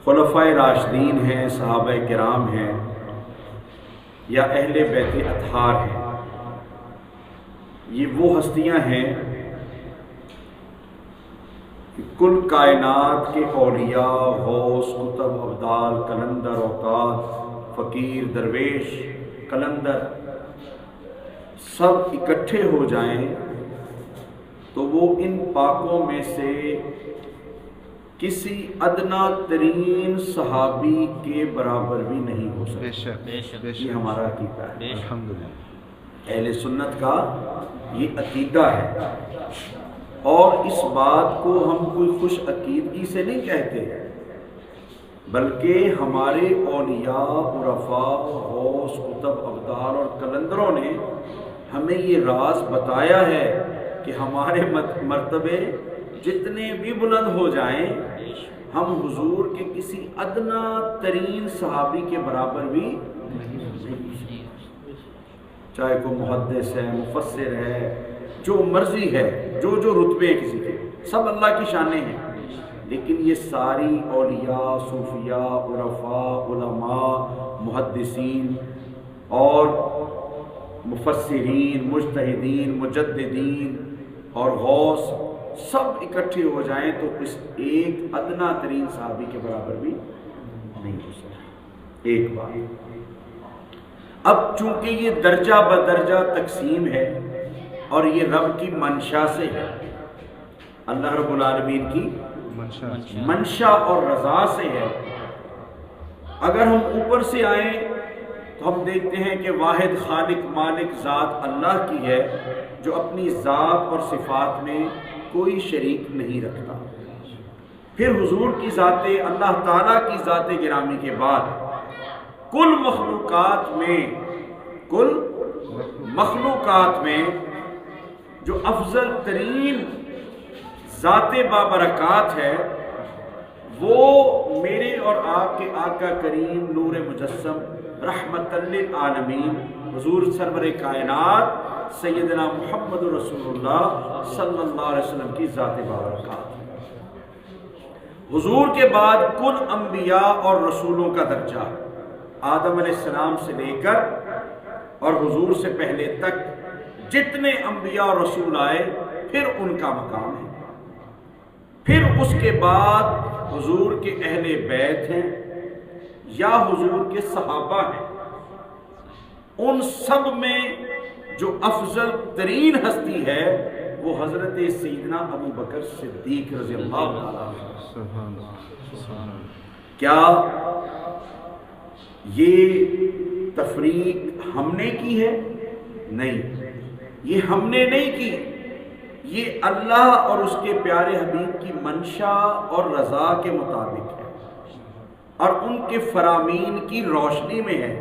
خلفائے راشدین ہیں، صحابہ کرام ہیں، یا اہل بیت اطہار ہیں، یہ وہ ہستیاں ہیں کہ کل کائنات کے اولیاء، غوث، قطب، ابدال، کلندر، اوقات، فقیر، درویش، کلندر سب اکٹھے ہو جائیں تو وہ ان پاکوں میں سے کسی ادنا ترین صحابی کے برابر بھی نہیں ہو سکتے۔ یہ ہمارا عقیدہ ہے، اہل سنت کا یہ عقیدہ ہے، اور اس بات کو ہم کوئی خوش عقیدگی سے نہیں کہتے، بلکہ ہمارے اولیاء، عرفاء، غوث، قطب، ابدال اور کلندروں نے ہمیں یہ راز بتایا ہے کہ ہمارے مرتبے جتنے بھی بلند ہو جائیں، ہم حضور کے کسی ادنا ترین صحابی کے برابر بھی نہیں، چاہے کوئی محدث ہے، مفسر ہے، جو مرضی ہے، جو رتبے ہیں کسی کے، سب اللہ کی شانیں ہیں، لیکن یہ ساری اولیاء، صوفیاء، عرفاء، علماء، محدثین اور مفسرین، مجتہدین، مجددین اور غوث سب اکٹھے ہو جائیں تو اس ایک ادنا ترین صحابی کے برابر بھی نہیں ہو سکتا۔ ایک بات، اب چونکہ یہ درجہ بدرجہ تقسیم ہے اور یہ رب کی منشا سے ہے، اللہ رب العالمین کی منشا اور رضا سے ہے، اگر ہم اوپر سے آئیں تو ہم دیکھتے ہیں کہ واحد خالق مالک ذات اللہ کی ہے، جو اپنی ذات اور صفات میں کوئی شریک نہیں رکھتا۔ پھر حضور کی ذات، اللہ تعالیٰ کی ذات گرامی کے بعد کل مخلوقات میں جو افضل ترین ذات بابرکات ہے، وہ میرے اور آپ کے آقا کریم نور مجسم رحمت للعالمین حضور سرور کائنات سیدنا محمد رسول اللہ صلی اللہ علیہ وسلم کی ذات بابرکات۔ حضور کے بعد کل انبیاء اور رسولوں کا درجہ، آدم علیہ السلام سے لے کر اور حضور سے پہلے تک جتنے انبیاء اور رسول آئے، پھر ان کا مقام ہے۔ پھر اس کے بعد حضور کے اہل بیت ہیں یا حضور کے صحابہ ہیں، ان سب میں جو افضل ترین ہستی ہے وہ حضرت سیدنا ابو بکر صدیق رضی اللہ عنہ۔ کیا یہ تفریق ہم نے کی ہے؟ نہیں، یہ ہم نے نہیں کی، یہ اللہ اور اس کے پیارے حبیب کی منشا اور رضا کے مطابق ہے اور ان کے فرامین کی روشنی میں ہے۔